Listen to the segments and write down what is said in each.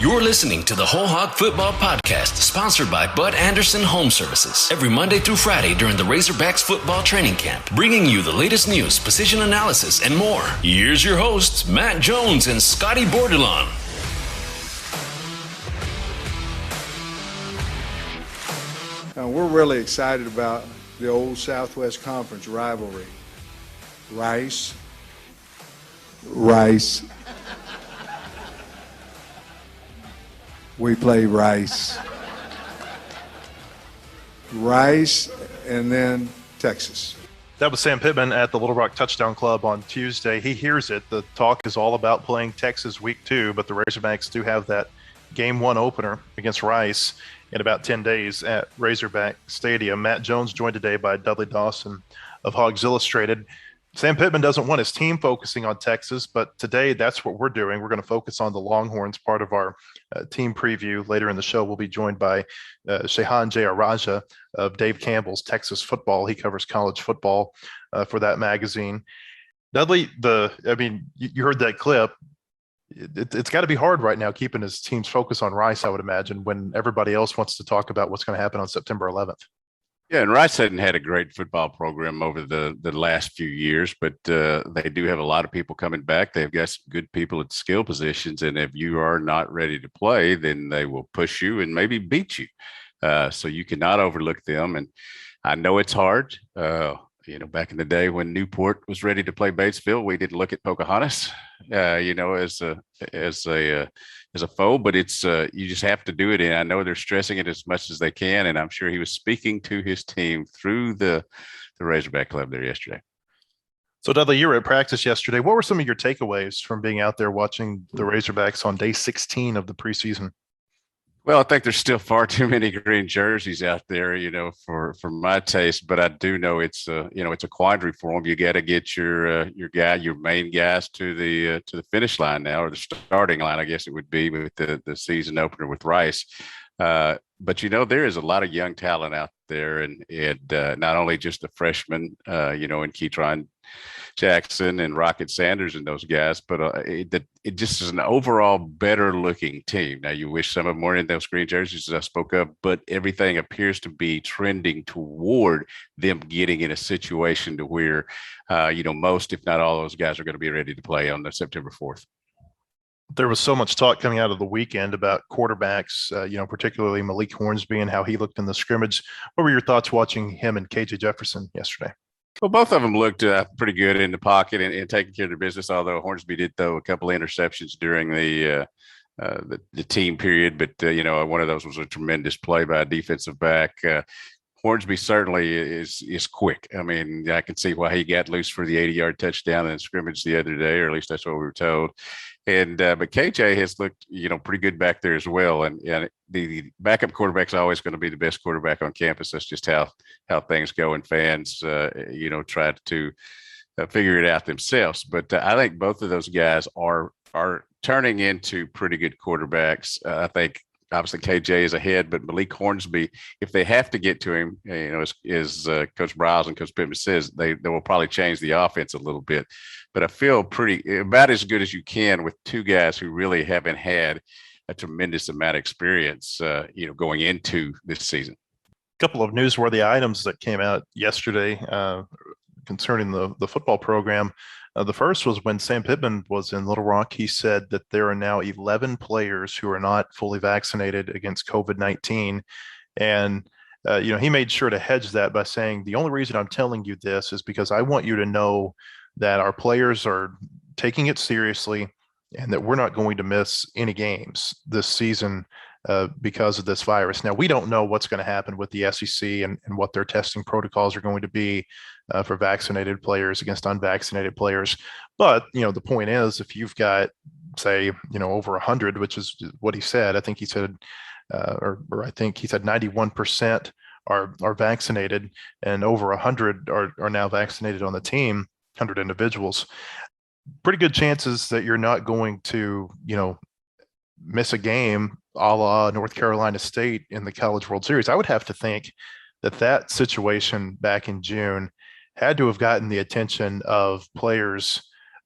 You're listening to the WholeHog Football Podcast, sponsored by Bud Anderson Home Services. Every Monday through Friday during the Razorbacks football training camp, bringing you the latest news, position analysis, and more. Here's your hosts, Matt Jones and Scotty Bordelon. We're really excited about the old Southwest Conference rivalry. Rice. We play Rice, and then Texas. That was Sam Pittman at the Little Rock Touchdown Club on Tuesday. He hears it. The talk is all about playing Texas week 2, but the Razorbacks do have that game 1 opener against Rice in about 10 days at Razorback Stadium. Matt Jones joined today by Dudley Dawson of Hogs Illustrated. Sam Pittman doesn't want his team focusing on Texas, but today that's what we're doing. We're going to focus on the Longhorns, part of our team preview. Later in the show, we'll be joined by Shehan Jeyarajah of Dave Campbell's Texas Football. He covers college football for that magazine. Dudley, you heard that clip. It's got to be hard right now keeping his team's focus on Rice, I would imagine, when everybody else wants to talk about what's going to happen on September 11th. Yeah, and Rice hadn't had a great football program over the last few years, but they do have a lot of people coming back. They've got some good people at skill positions, and if you are not ready to play, then they will push you and maybe beat you. So you cannot overlook them. And I know it's hard. Back in the day when Newport was ready to play Batesville, we didn't look at Pocahontas, as a foe, but it's you just have to do it. And I know they're stressing it as much as they can. And I'm sure he was speaking to his team through the Razorback Club there yesterday. So Dudley, you were at practice yesterday. What were some of your takeaways from being out there watching the Razorbacks on day 16 of the preseason? Well, I think there's still far too many green jerseys out there, for my taste. But I do know it's a quandary for them. You got to get your main guys to the finish line now, or the starting line, I guess it would be, with the season opener with Rice. But there is a lot of young talent out there, and not only just the freshmen, and Keytron Jackson and Rocket Sanders and those guys, but it just is an overall better looking team. Now, you wish some of them were in those green jerseys, as I spoke of, but everything appears to be trending toward them getting in a situation to where, most, if not all, those guys are going to be ready to play on the September 4th. There was so much talk coming out of the weekend about quarterbacks, particularly Malik Hornsby and how he looked in the scrimmage. What were your thoughts watching him and KJ Jefferson yesterday? Well, both of them looked pretty good in the pocket and taking care of their business, although Hornsby did throw a couple of interceptions during the team period. But, one of those was a tremendous play by a defensive back. Hornsby certainly is quick. I mean, I can see why he got loose for the 80-yard touchdown in the scrimmage the other day, or at least that's what we were told. And but KJ has looked, pretty good back there as well. And the backup quarterback's always going to be the best quarterback on campus. That's just how things go, and fans, try to figure it out themselves. But I think both of those guys are turning into pretty good quarterbacks. I think obviously KJ is ahead, but Malik Hornsby, if they have to get to him, as Coach Bryles and Coach Pittman says, they will probably change the offense a little bit. But I feel about as good as you can with two guys who really haven't had a tremendous amount of experience, going into this season. A couple of newsworthy items that came out yesterday concerning the football program. The first was when Sam Pittman was in Little Rock. He said that there are now 11 players who are not fully vaccinated against COVID-19. And, he made sure to hedge that by saying, the only reason I'm telling you this is because I want you to know that our players are taking it seriously and that we're not going to miss any games this season because of this virus. Now, we don't know what's going to happen with the SEC and what their testing protocols are going to be for vaccinated players against unvaccinated players. But, the point is, if you've got, say, over 100, which is what he said, I think he said, or I think he said 91% are vaccinated, and over 100 are now vaccinated on the team, 100 individuals. Pretty good chances that you're not going to, miss a game a la North Carolina State in the College World Series. I would have to think that situation back in June had to have gotten the attention of players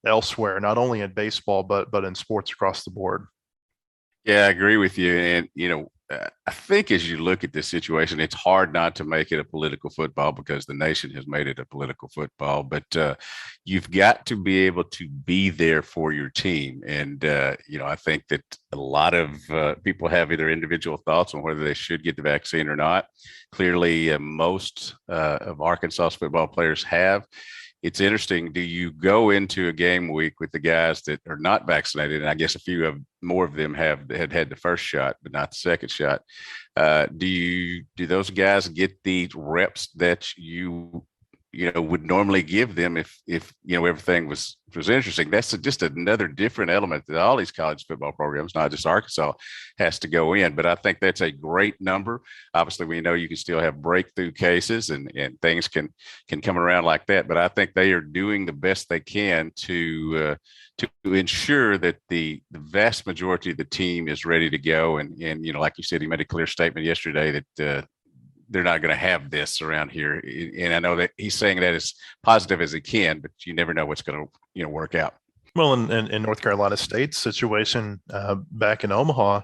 elsewhere, not only in baseball, but in sports across the board. Yeah, I agree with you. And, I think as you look at this situation, it's hard not to make it a political football because the nation has made it a political football. But you've got to be able to be there for your team. And, I think that a lot of people have either individual thoughts on whether they should get the vaccine or not. Clearly, most of Arkansas's football players have. It's interesting. Do you go into a game week with the guys that are not vaccinated? And I guess more of them had the first shot, but not the second shot. Do those guys get the reps that you would normally give them if everything was interesting? That's just another different element that all these college football programs, not just Arkansas, has to go in. But I think that's a great number. Obviously, we know you can still have breakthrough cases and things can come around like that. But I think they are doing the best they can to ensure that the vast majority of the team is ready to go. And like you said, he made a clear statement yesterday that they're not going to have this around here. And I know that he's saying that as positive as he can, but you never know what's going to work out. Well, in North Carolina State's situation back in Omaha,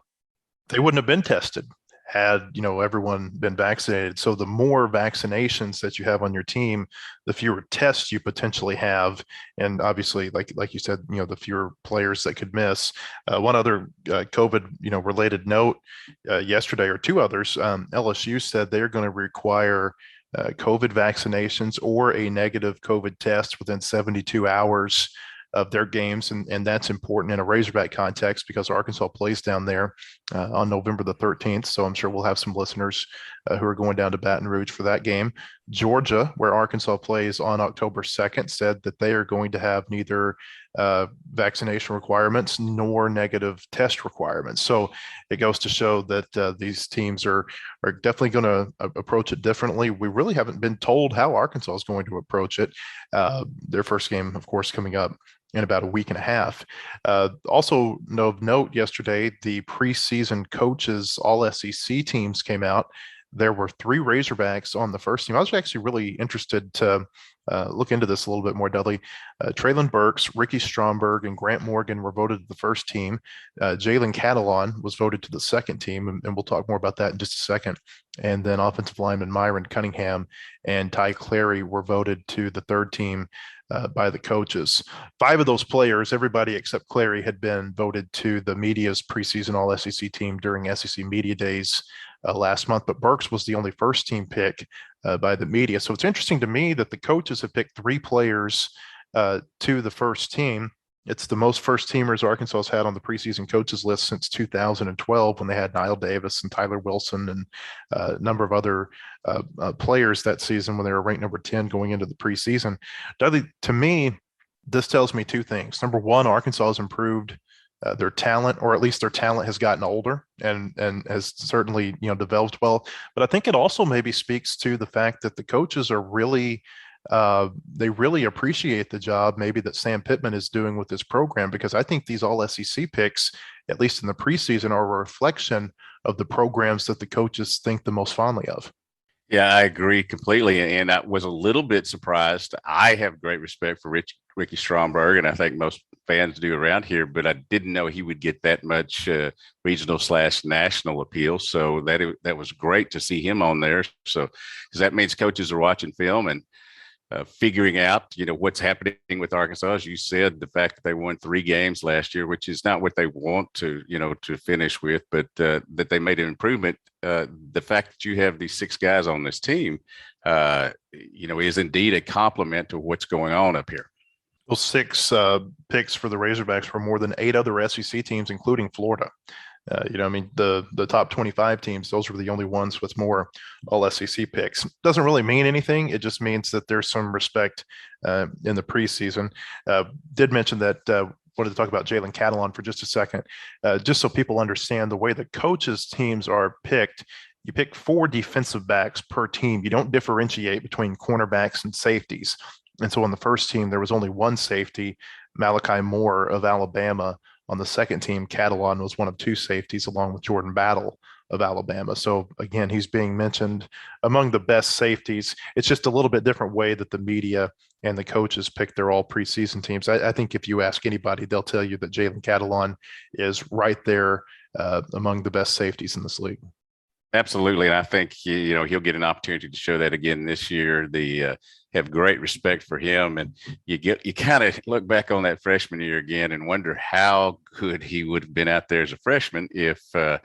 they wouldn't have been tested had everyone been vaccinated. So the more vaccinations that you have on your team, the fewer tests you potentially have, and obviously, like you said, the fewer players that could miss. One other COVID related note yesterday, or two others, LSU said they're going to require COVID vaccinations or a negative COVID test within 72 hours of their games, and that's important in a Razorback context because Arkansas plays down there on November the 13th. So I'm sure we'll have some listeners who are going down to Baton Rouge for that game. Georgia, where Arkansas plays on October 2nd, said that they are going to have neither vaccination requirements nor negative test requirements. So it goes to show that these teams are definitely going to approach it differently. We really haven't been told how Arkansas is going to approach it. Their first game, of course, coming up in about a week and a half. Also of note yesterday, the preseason coaches, all SEC teams came out. There were 3 Razorbacks on the first team. I was actually really interested to look into this a little bit more, Dudley. Traylon Burks, Ricky Stromberg, and Grant Morgan were voted to the first team. Jalen Catalan was voted to the second team, and we'll talk more about that in just a second. And then offensive lineman Myron Cunningham and Ty Clary were voted to the third team by the coaches. 5 of those players, everybody except Clary, had been voted to the media's preseason All-SEC team during SEC Media Days last month, but Burks was the only first team pick by the media. So it's interesting to me that the coaches have picked 3 players to the first team. It's the most first teamers Arkansas has had on the preseason coaches list since 2012, when they had Niall Davis and Tyler Wilson and a number of other players that season when they were ranked number 10 going into the preseason. Dudley, to me, this tells me 2 things. Number one, Arkansas has improved their talent, or at least their talent has gotten older and has certainly developed well. But I think it also maybe speaks to the fact that the coaches are really they really appreciate the job maybe that Sam Pittman is doing with this program, because I think these all SEC picks, at least in the preseason, are a reflection of the programs that the coaches think the most fondly of. Yeah, I agree completely. And I was a little bit surprised. I have great respect for Ricky Stromberg, and I think most fans do around here, but I didn't know he would get that much regional/national appeal. So that was great to see him on there. So, because that means coaches are watching film and figuring out, what's happening with Arkansas. As you said, the fact that they won 3 games last year, which is not what they want to, to finish with, but that they made an improvement. The fact that you have these 6 guys on this team, is indeed a compliment to what's going on up here. Well, 6 picks for the Razorbacks were more than 8 other SEC teams, including Florida. The top 25 teams, those were the only ones with more all SEC picks. Doesn't really mean anything. It just means that there's some respect in the preseason. Did mention that wanted to talk about Jalen Catalan for just a second, just so people understand the way the coaches' teams are picked. You pick 4 defensive backs per team. You don't differentiate between cornerbacks and safeties. And so on the first team, there was only 1 safety, Malachi Moore of Alabama. On the second team, Catalan was one of 2 safeties, along with Jordan Battle of Alabama. So again, he's being mentioned among the best safeties. It's just a little bit different way that the media and the coaches pick their all preseason teams. I think if you ask anybody, they'll tell you that Jalen Catalan is right there among the best safeties in this league. Absolutely, and I think he'll get an opportunity to show that again this year. They have great respect for him, and you kind of look back on that freshman year again and wonder how good he would have been out there as a freshman if the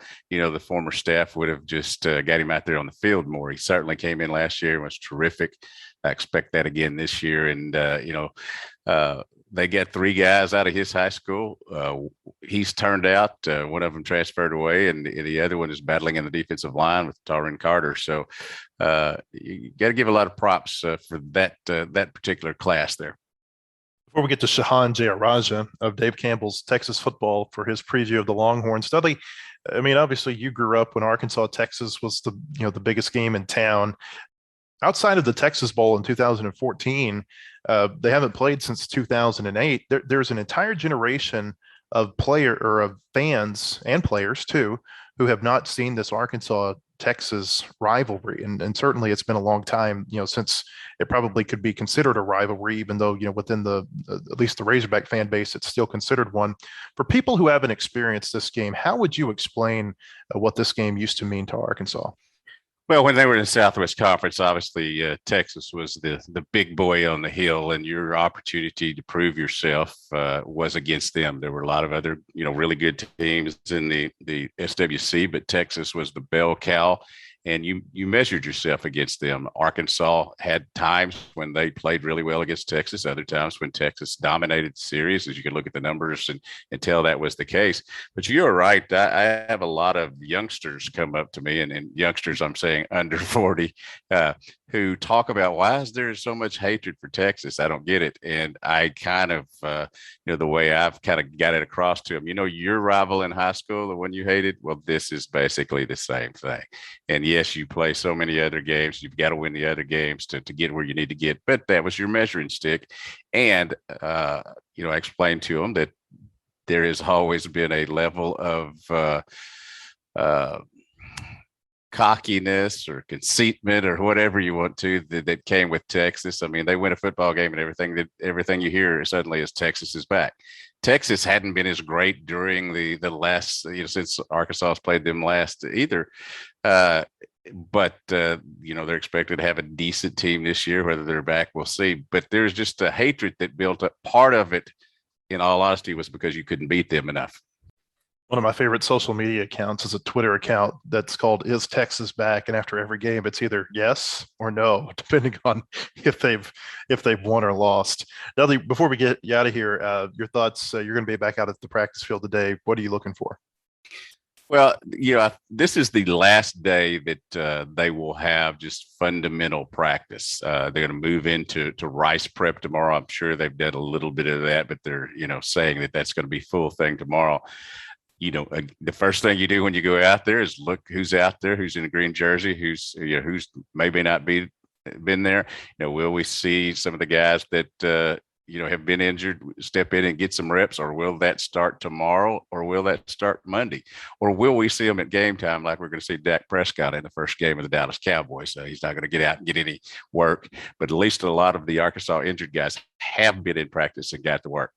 former staff would have just got him out there on the field more. He certainly came in last year and was terrific. I expect that again this year, and they got 3 guys out of his high school. He's turned out. One of them transferred away, and the other one is battling in the defensive line with Taryn Carter. So you got to give a lot of props for that particular class there. Before we get to Shehan Jeyarajah of Dave Campbell's Texas Football for his preview of the Longhorns, Dudley, I mean, obviously you grew up when Arkansas, Texas was the biggest game in town. Outside of the Texas Bowl in 2014, they haven't played since 2008. There's an entire generation of fans and players too who have not seen this Arkansas-Texas rivalry, and certainly it's been a long time, since it probably could be considered a rivalry, even though within at least the Razorback fan base, it's still considered one. For people who haven't experienced this game, how would you explain what this game used to mean to Arkansas? Well, when they were in the Southwest Conference, obviously Texas was the big boy on the hill, and your opportunity to prove yourself was against them. There were a lot of other, really good teams in the SWC, but Texas was the bell cow, and you measured yourself against them. Arkansas had times when they played really well against Texas, other times when Texas dominated the series, as you can look at the numbers and tell that was the case. But you're right. I have a lot of youngsters come up to me, and youngsters, I'm saying under 40, who talk about, why is there so much hatred for Texas? I don't get it. And I kind of, the way I've kind of got it across to them, your rival in high school, the one you hated, well, this is basically the same thing. And yes, you play so many other games. You've got to win the other games to get where you need to get. But that was your measuring stick. And, I explained to them that there has always been a level of cockiness or conceitment or whatever you want to that came with Texas. I mean, they win a football game and everything you hear suddenly is Texas is back. Texas hadn't been as great during the last, since Arkansas has played them last either. But they're expected to have a decent team this year. Whether they're back, we'll see. But there's just a hatred that built up. Part of it, in all honesty, was because you couldn't beat them enough. One of my favorite social media accounts is a Twitter account that's called "Is Texas Back?" And after every game, it's either yes or no, depending on if they've won or lost. Dudley, before we get you out of here, your thoughts. You're going to be back out at the practice field today. What are you looking for? Well, this is the last day that they will have just fundamental practice. They're going to move into rice prep tomorrow. I'm sure they've done a little bit of that, but they're saying that that's going to be full thing tomorrow. The first thing you do when you go out there is look who's out there, who's in a green jersey, who's maybe not been there. Will we see some of the guys that have been injured step in and get some reps, or will that start tomorrow, or will that start Monday, or will we see them at game time like we're going to see Dak Prescott in the first game of the Dallas Cowboys? So he's not going to get out and get any work, but at least a lot of the Arkansas injured guys have been in practice and got to work.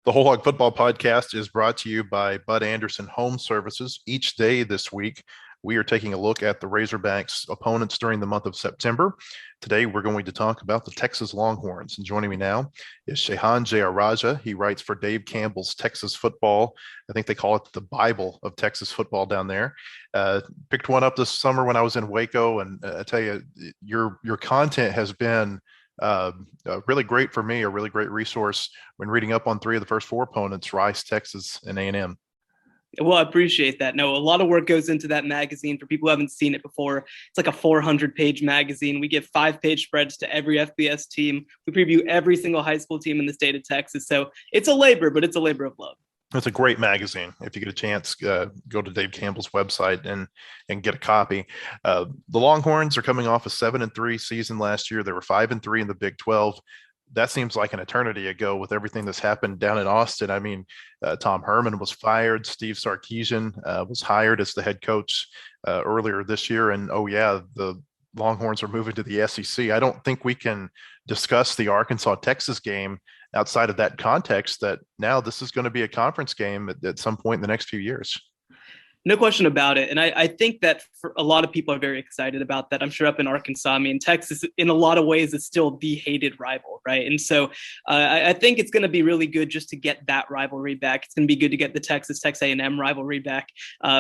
The WholeHog Football Podcast is brought to you by Bud Anderson Home Services. Each day this week, we are taking a look at the Razorbacks' opponents during the month of September. Today, we're going to talk about the Texas Longhorns. And joining me now is Shehan Jeyarajah. He writes for Dave Campbell's Texas Football. I think they call it the Bible of Texas football down there. Picked one up this summer when I was in Waco, and I tell you, your content has been really great for me, a really great resource when reading up on 3 of the first 4 opponents, Rice, Texas, and A&M. Well, I appreciate that. No, a lot of work goes into that magazine. For people who haven't seen it before, it's like a 400-page magazine. We give 5-page spreads to every FBS team. We preview every single high school team in the state of Texas. So it's a labor, but it's a labor of love. It's a great magazine. If you get a chance, go to Dave Campbell's website and get a copy. The Longhorns are coming off a 7-3 season last year. They were 5-3 in the Big 12. That seems like an eternity ago with everything that's happened down in Austin. I mean, Tom Herman was fired. Steve Sarkisian was hired as the head coach earlier this year. And, the Longhorns are moving to the SEC. I don't think we can discuss the Arkansas-Texas game outside of that context that now this is going to be a conference game at some point in the next few years. No question about it. And I think that for a lot of people are very excited about that. I'm sure up in Arkansas, I mean, Texas in a lot of ways is still the hated rival, right? And so I think it's going to be really good just to get that rivalry back. It's going to be good to get the Texas A&M rivalry back.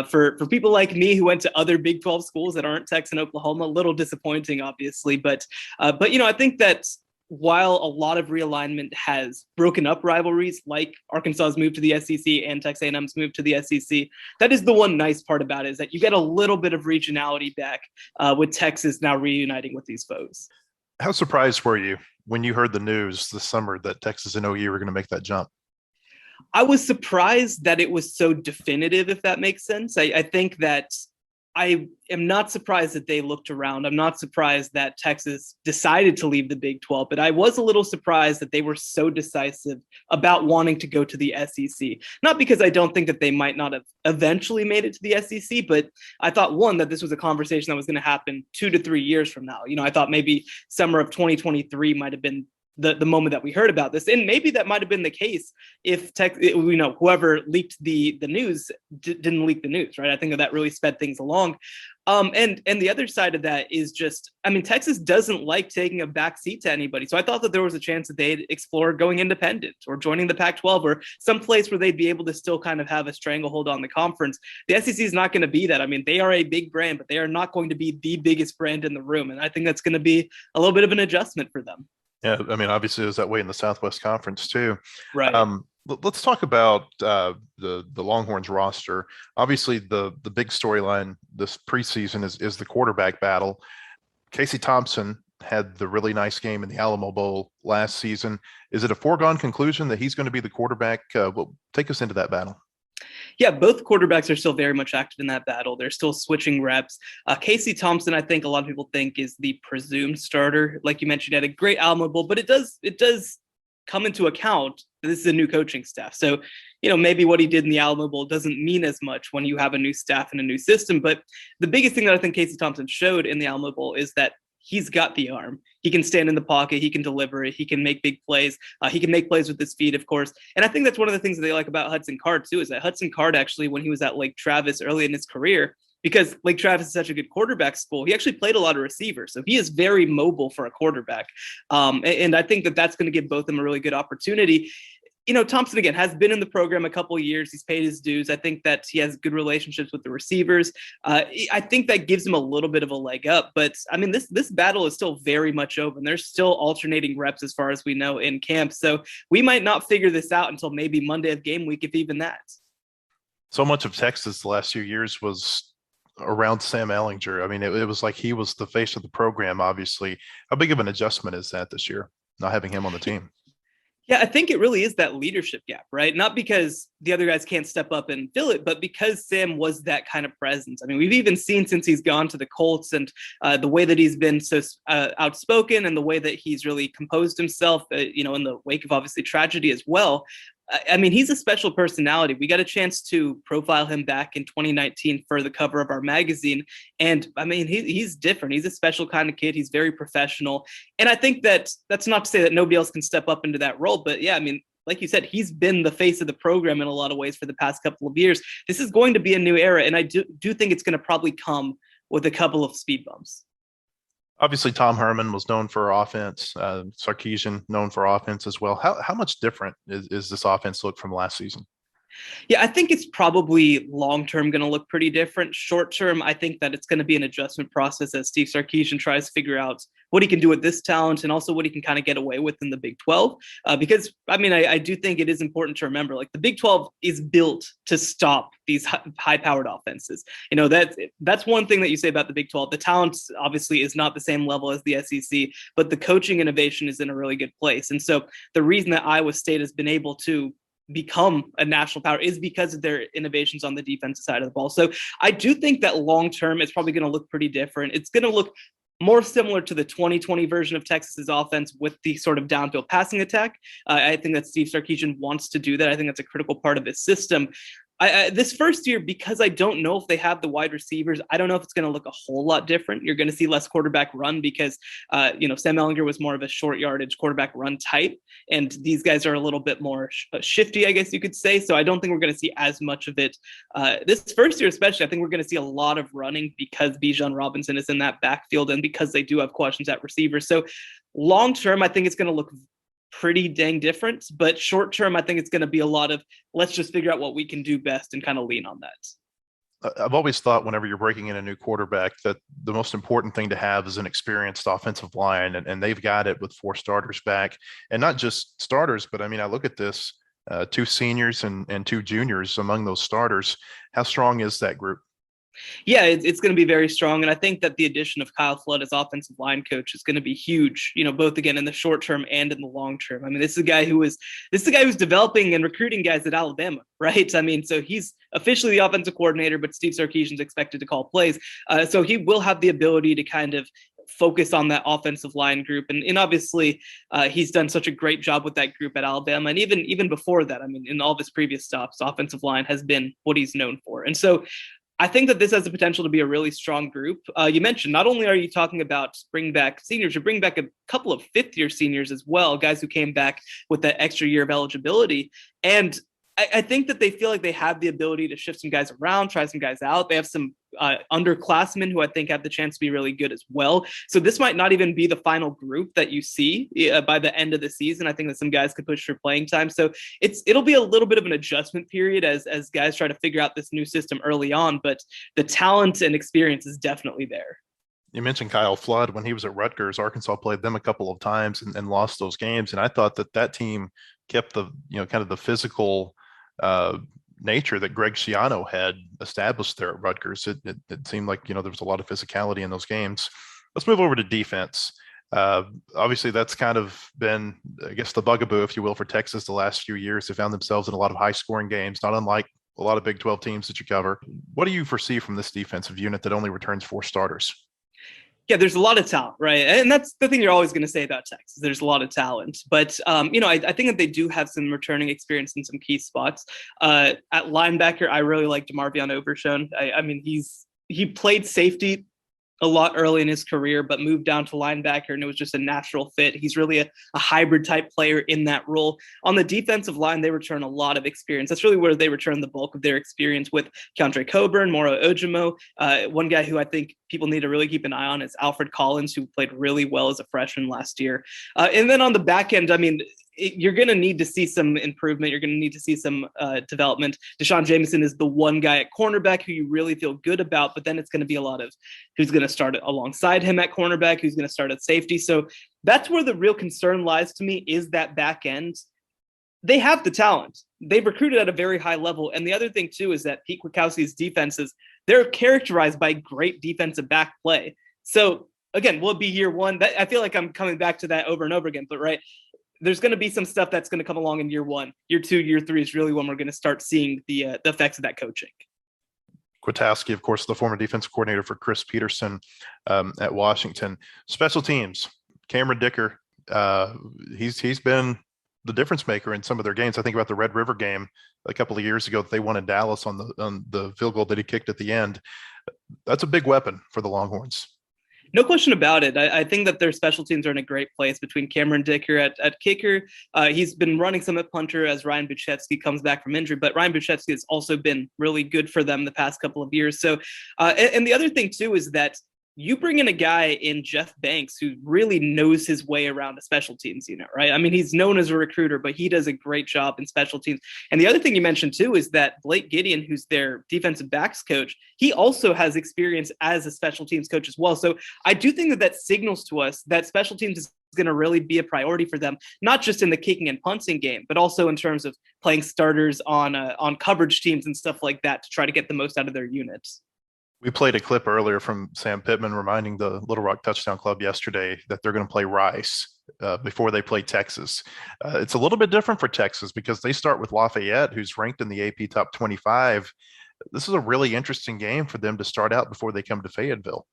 For people like me who went to other Big 12 schools that aren't Texas and Oklahoma, a little disappointing, obviously. But I think that while a lot of realignment has broken up rivalries, like Arkansas's move to the SEC and Texas A&M's move to the SEC, that is the one nice part about it, is that you get a little bit of regionality back with Texas now reuniting with these foes. How surprised were you when you heard the news this summer that Texas and OU were going to make that jump? I was surprised that it was so definitive, if that makes sense. I think that I am not surprised that they looked around. I'm not surprised that Texas decided to leave the Big 12, but I was a little surprised that they were so decisive about wanting to go to the SEC. Not because I don't think that they might not have eventually made it to the SEC, but I thought, one, that this was a conversation that was going to happen 2 to 3 years from now. I thought maybe summer of 2023 might have been the moment that we heard about this. And maybe that might have been the case if whoever leaked the news didn't leak the news, right? I think that really sped things along. And the other side of that is just, Texas doesn't like taking a back seat to anybody. So I thought that there was a chance that they'd explore going independent or joining the Pac-12 or some place where they'd be able to still kind of have a stranglehold on the conference. The SEC is not going to be that. They are a big brand, but they are not going to be the biggest brand in the room. And I think that's going to be a little bit of an adjustment for them. Yeah, obviously it was that way in the Southwest Conference too. Right. Let's talk about the Longhorns roster. Obviously, the big storyline this preseason is the quarterback battle. Casey Thompson had the really nice game in the Alamo Bowl last season. Is it a foregone conclusion that he's going to be the quarterback? Take us into that battle. Yeah, both quarterbacks are still very much active in that battle. They're still switching reps. Casey Thompson, I think a lot of people think, is the presumed starter. Like you mentioned, he had a great Alamo Bowl, but it does come into account that this is a new coaching staff. So, maybe what he did in the Alamo Bowl doesn't mean as much when you have a new staff and a new system. But the biggest thing that I think Casey Thompson showed in the Alamo Bowl is that he's got the arm. He can stand in the pocket. He can deliver it. He can make big plays. He can make plays with his feet, of course. And I think that's one of the things that they like about Hudson Card, too, is that Hudson Card actually, when he was at Lake Travis early in his career, because Lake Travis is such a good quarterback school, he actually played a lot of receivers. So he is very mobile for a quarterback. And I think that that's going to give both of them a really good opportunity. Thompson, again, has been in the program a couple of years. He's paid his dues. I think that he has good relationships with the receivers. I think that gives him a little bit of a leg up. But, this battle is still very much open. There's still alternating reps as far as we know in camp. So we might not figure this out until maybe Monday of game week, if even that. So much of Texas the last few years was around Sam Ellinger. It was like he was the face of the program, obviously. How big of an adjustment is that this year, not having him on the team? Yeah, I think it really is that leadership gap, right? Not because the other guys can't step up and fill it, but because Sam was that kind of presence. We've even seen since he's gone to the Colts and the way that he's been so outspoken and the way that he's really composed himself, in the wake of obviously tragedy as well. He's a special personality. We got a chance to profile him back in 2019 for the cover of our magazine. And he's different. He's a special kind of kid. He's very professional. And I think that's not to say that nobody else can step up into that role. But yeah, like you said, he's been the face of the program in a lot of ways for the past couple of years. This is going to be a new era. And I do think it's going to probably come with a couple of speed bumps. Obviously, Tom Herman was known for offense. Sarkisian known for offense as well. How much different is this offense look from last season? Yeah, I think it's probably long-term going to look pretty different. Short-term, I think that it's going to be an adjustment process as Steve Sarkisian tries to figure out what he can do with this talent and also what he can kind of get away with in the Big 12. Because, I do think it is important to remember, like, the Big 12 is built to stop these high-powered offenses. That's one thing that you say about the Big 12. The talent obviously is not the same level as the SEC, but the coaching innovation is in a really good place. And so the reason that Iowa State has been able to become a national power is because of their innovations on the defensive side of the ball. So I do think that long-term, it's probably going to look pretty different. It's going to look more similar to the 2020 version of Texas's offense with the sort of downfield passing attack. I think that Steve Sarkisian wants to do that. I think that's a critical part of his system. This first year, because I don't know if they have the wide receivers, I don't know if it's going to look a whole lot different. You're going to see less quarterback run because, Sam Ellinger was more of a short yardage quarterback run type. And these guys are a little bit more shifty, I guess you could say. So I don't think we're going to see as much of it. This first year, especially, I think we're going to see a lot of running because Bijan Robinson is in that backfield and because they do have questions at receiver. So long term, I think it's going to look pretty dang different, but short term, I think it's going to be a lot of let's just figure out what we can do best and kind of lean on that. I've always thought whenever you're breaking in a new quarterback that the most important thing to have is an experienced offensive line, and they've got it with 4 starters back, and not just starters, but I mean, I look at this, 2 seniors and 2 juniors among those starters. How strong is that group? Yeah, it's going to be very strong. And I think that the addition of Kyle Flood as offensive line coach is going to be huge, both again in the short term and in the long term. I mean, this is a guy who's developing and recruiting guys at Alabama, right? I mean, so he's officially the offensive coordinator, but Steve Sarkisian's expected to call plays. So he will have the ability to kind of focus on that offensive line group. And obviously he's done such a great job with that group at Alabama. And even before that, I mean, in all of his previous stops, offensive line has been what he's known for. And so I think that this has the potential to be a really strong group. You mentioned not only are you talking about bring back seniors, you bring back a couple of fifth-year seniors as well, guys who came back with that extra year of eligibility. And I think that they feel like they have the ability to shift some guys around, try some guys out. They have some underclassmen who I think have the chance to be really good as well. So this might not even be the final group that you see by the end of the season. I think that some guys could push for playing time. So it'll be a little bit of an adjustment period as guys try to figure out this new system early on, but the talent and experience is definitely there. You mentioned Kyle Flood. When he was at Rutgers, Arkansas played them a couple of times and lost those games. And I thought that team kept the, kind of the physical nature that Greg Schiano had established there at Rutgers. It seemed like, there was a lot of physicality in those games. Let's move over to defense. Obviously, that's kind of been, I guess, the bugaboo, if you will, for Texas the last few years. They found themselves in a lot of high-scoring games, not unlike a lot of Big 12 teams that you cover. What do you foresee from this defensive unit that only returns 4 starters? Yeah, there's a lot of talent, right? And that's the thing you're always going to say about Texas. There's a lot of talent. But, I think that they do have some returning experience in some key spots. At linebacker, I really like DeMarvion Overshown. I mean, he played safety a lot early in his career, but moved down to linebacker, and it was just a natural fit. He's really a hybrid type player in that role. On the defensive line, they return a lot of experience. That's really where they return the bulk of their experience with Keandre Coburn, Moro Ojimo. One guy who I think people need to really keep an eye on is Alfred Collins, who played really well as a freshman last year. And then on the back end, I mean, you're going to need to see some improvement. You're going to need to see some development. Deshaun Jameson is the one guy at cornerback who you really feel good about, but then it's going to be a lot of who's going to start alongside him at cornerback, who's going to start at safety. So that's where the real concern lies to me, is that back end. They have the talent. They've recruited at a very high level. And the other thing, too, is that Pete Kwiatkowski's defenses, they're characterized by great defensive back play. So, again, will it be year one? I feel like I'm coming back to that over and over again, but right, there's going to be some stuff that's going to come along in year one. Year 2, year 3 is really when we're going to start seeing the effects of that coaching. Kwiatkowski, of course, the former defensive coordinator for Chris Peterson at Washington. Special teams, Cameron Dicker, he's been the difference maker in some of their games. I think about the Red River game a couple of years ago that they won in Dallas on the field goal that he kicked at the end. That's a big weapon for the Longhorns. No question about it. I think that their special teams are in a great place between Cameron Dicker at kicker. He's been running some at punter as Ryan Buchetsky comes back from injury, but Ryan Buchetsky has also been really good for them the past couple of years. So, and the other thing too is that you bring in a guy in Jeff Banks who really knows his way around a special teams unit, right? I mean, he's known as a recruiter, but he does a great job in special teams. And the other thing you mentioned too is that Blake Gideon, who's their defensive backs coach, he also has experience as a special teams coach as well. So I do think that signals to us that special teams is going to really be a priority for them, not just in the kicking and punting game, but also in terms of playing starters on coverage teams and stuff like that to try to get the most out of their units. We played a clip earlier from Sam Pittman reminding the Little Rock Touchdown Club yesterday that they're going to play Rice before they play Texas. It's a little bit different for Texas because they start with Lafayette, who's ranked in the AP Top 25. This is a really interesting game for them to start out before they come to Fayetteville.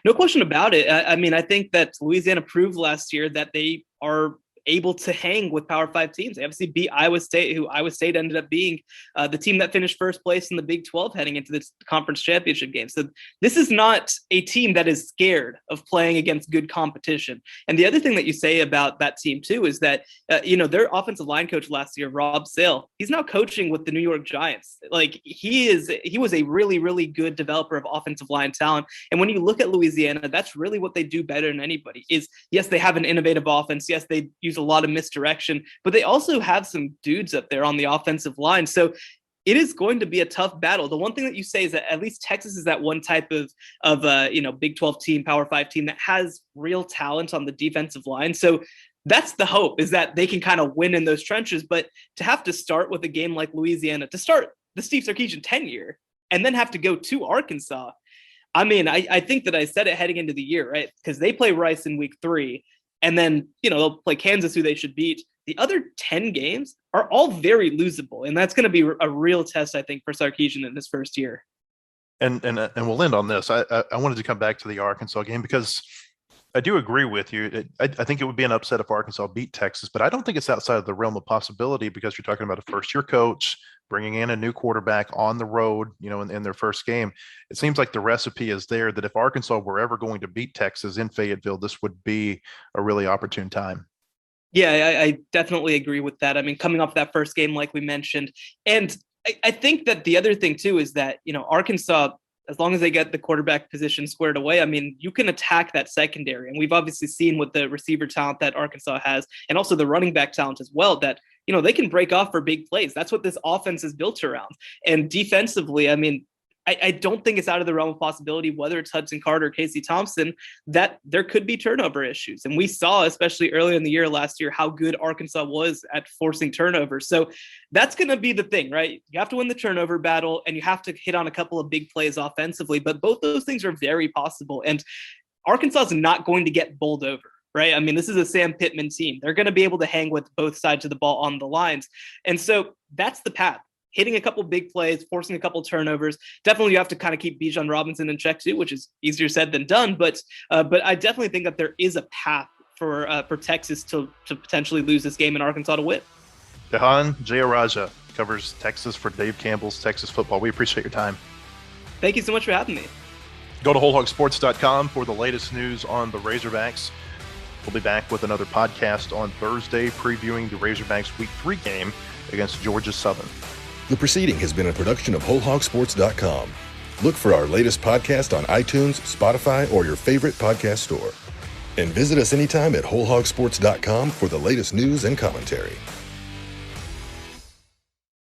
No question about it. I mean, I think that Louisiana proved last year that they are able to hang with Power 5 teams. They obviously beat Iowa State, who Iowa State ended up being the team that finished first place in the Big 12 heading into this conference championship game. So this is not a team that is scared of playing against good competition. And the other thing that you say about that team too is that, their offensive line coach last year, Rob Sale, he's now coaching with the New York Giants. Like he was a really, really good developer of offensive line talent. And when you look at Louisiana, that's really what they do better than anybody is, yes, they have an innovative offense. Yes, they use a lot of misdirection, but they also have some dudes up there on the offensive line. So it is going to be a tough battle. The one thing that you say is that at least Texas is that one type of Big 12 team, Power 5 team that has real talent on the defensive line. So that's the hope, is that they can kind of win in those trenches. But to have to start with a game like Louisiana, to start the Steve Sarkisian tenure, and then have to go to Arkansas. I mean, I think that I said it heading into the year, right? Because they play Rice in week 3, and then, they'll play Kansas, who they should beat. The other 10 games are all very losable. And that's going to be a real test, I think, for Sarkisian in his first year. And we'll end on this. I wanted to come back to the Arkansas game because I do agree with you. I think it would be an upset if Arkansas beat Texas, but I don't think it's outside of the realm of possibility because you're talking about a first-year coach bringing in a new quarterback on the road, in their first game. It seems like the recipe is there that if Arkansas were ever going to beat Texas in Fayetteville, this would be a really opportune time. Yeah, I definitely agree with that. I mean, coming off that first game, like we mentioned, and I think that the other thing too is that, Arkansas, as long as they get the quarterback position squared away, I mean, you can attack that secondary. And we've obviously seen with the receiver talent that Arkansas has, and also the running back talent as well, that, they can break off for big plays. That's what this offense is built around. And defensively, I mean, I don't think it's out of the realm of possibility, whether it's Hudson Card or Casey Thompson, that there could be turnover issues. And we saw, especially earlier in the year last year, how good Arkansas was at forcing turnovers. So that's going to be the thing, right? You have to win the turnover battle, and you have to hit on a couple of big plays offensively. But both those things are very possible. And Arkansas is not going to get bowled over. Right. I mean, this is a Sam Pittman team. They're going to be able to hang with both sides of the ball on the lines. And so that's the path. Hitting a couple big plays, forcing a couple turnovers. Definitely you have to kind of keep Bijan Robinson in check too, which is easier said than done. But I definitely think that there is a path for Texas to potentially lose this game and Arkansas to win. Shehan Jeyarajah covers Texas for Dave Campbell's Texas Football. We appreciate your time. Thank you so much for having me. Go to WholeHogSports.com for the latest news on the Razorbacks. We'll be back with another podcast on Thursday previewing the Razorbacks Week 3 game against Georgia Southern. The proceeding has been a production of WholeHogSports.com. Look for our latest podcast on iTunes, Spotify, or your favorite podcast store. And visit us anytime at WholeHogSports.com for the latest news and commentary.